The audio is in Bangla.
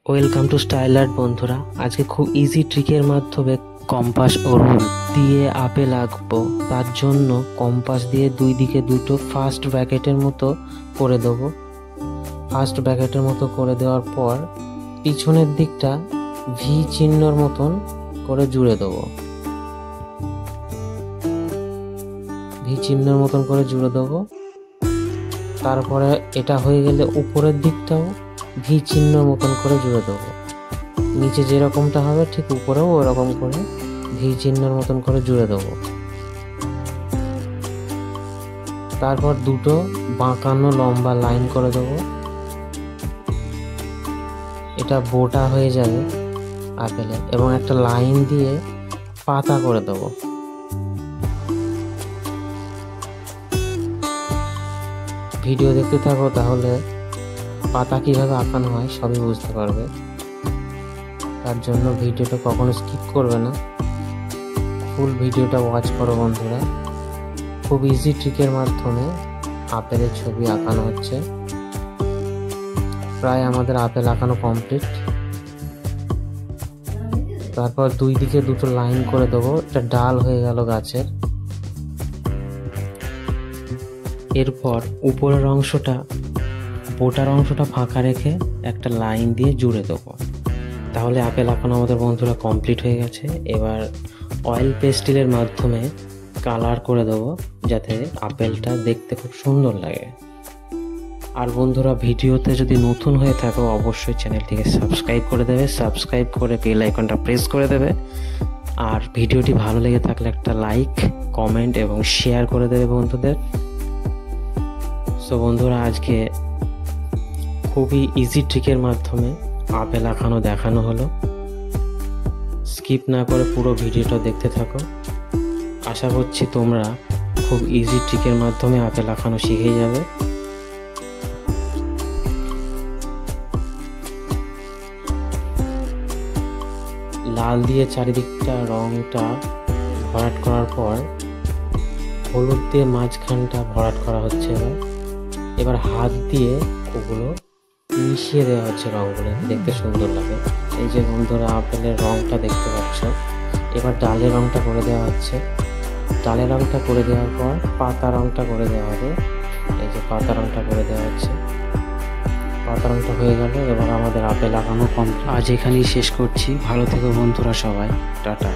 ওয়েলকাম টু স্টাইল আর্ট বন্ধুরা। আজকে খুব ইজি ট্রিকের মাধ্যমে কম্পাস ও রুল দিয়ে আপেল আঁকবো। তার জন্য কম্পাস দিয়ে দুই দিকে দুটো ফার্স্ট ব্র্যাকেটের মতো করে দেবো। ফার্স্ট ব্র্যাকেটের মতো করে দেওয়ার পর পিছনের দিকটা ভি চিহ্নর মতন করে জুড়ে দেবো। ভি চিহ্নের মতন করে জুড়ে দেবো। তারপরে এটা হয়ে গেলে উপরের দিকটাও ভি চিহ্ন মতন করে জুড়ে দেবো। নিচে যেরকমটা হবে ঠিক উপরেও ওরকম করে ভি চিহ্নের মতন করে জুড়ে দেবো। তারপর দুটো বাঁকানো লম্বা লাইন করে দেবো। এটা বোটা হয়ে যাবে আপেলে, এবং একটা লাইন দিয়ে পাতা করে দেবো। ভিডিও দেখতে থাকো, তাহলে পাতা কিভাবে আঁকানো হয় সবই বুঝতে পারবে। তার জন্য ভিডিওটা কখনো স্কিপ করবে না, ফুল ভিডিওটা ওয়াচ করো বন্ধুরা। খুব ইজি ট্রিকের মাধ্যমে আপেলের ছবি আঁকানো হচ্ছে। প্রায় আমাদের আপেল আঁকানো কমপ্লিট। তারপর দুই দিকে দুটো লাইন করে দেবো। এটা ডাল হয়ে গেল গাছের। এরপর উপরের অংশটা, বোটার অংশটা ফাঁকা রেখে একটা লাইন দিয়ে জুড়ে দেবো। তাহলে আপেল আঁকানো আমাদের বন্ধুরা কমপ্লিট হয়ে গেছে। এবার অয়েল পেস্টেলের মাধ্যমে কালার করে দেবো, যাতে আপেলটা দেখতে খুব সুন্দর লাগে। আর বন্ধুরা, ভিডিওতে যদি নতুন হয়ে থাকো অবশ্যই চ্যানেলটিকে সাবস্ক্রাইব করে দেবে। সাবস্ক্রাইব করে বেল আইকনটা প্রেস করে দেবে। আর ভিডিওটি ভালো লেগে থাকলে একটা লাইক, কমেন্ট এবং শেয়ার করে দেবে বন্ধুদের। সো বন্ধুরা, আজকে খুবই ইজি ট্রিকের মাধ্যমে আপেল আঁকানো দেখানো হলো। স্কিপ না করে পুরো ভিডিওটা দেখতে থাকো। আশা করছি তোমরা খুব ইজি ট্রিকের মাধ্যমে আপেল আঁকানো শিখে যাবে। লাল দিয়ে চারিদিকটা রংটা ভরাট করার পর হলুদ দিয়ে মাঝখানটা ভরাট করা হচ্ছে। এবার হাত দিয়ে ওগুলো মিশিয়ে দেওয়া হচ্ছে, রঙগুলো দেখতে সুন্দর লাগে। এই যে বন্ধুরা, আপেলের রংটা দেখতে পাচ্ছ। এবার ডালের রংটা করে দেওয়া হচ্ছে। ডালের রংটা করে দেওয়ার পর পাতা রংটা করে দেওয়া হবে। এই যে পাতা রংটা করে দেওয়া হচ্ছে। পাতা রংটা হয়ে গেল। এবার আমাদের আপেল আঁকানো কমপ্লিট। আজ এখানেই শেষ করছি। ভালো থেকো বন্ধুরা সবাই, টাটা।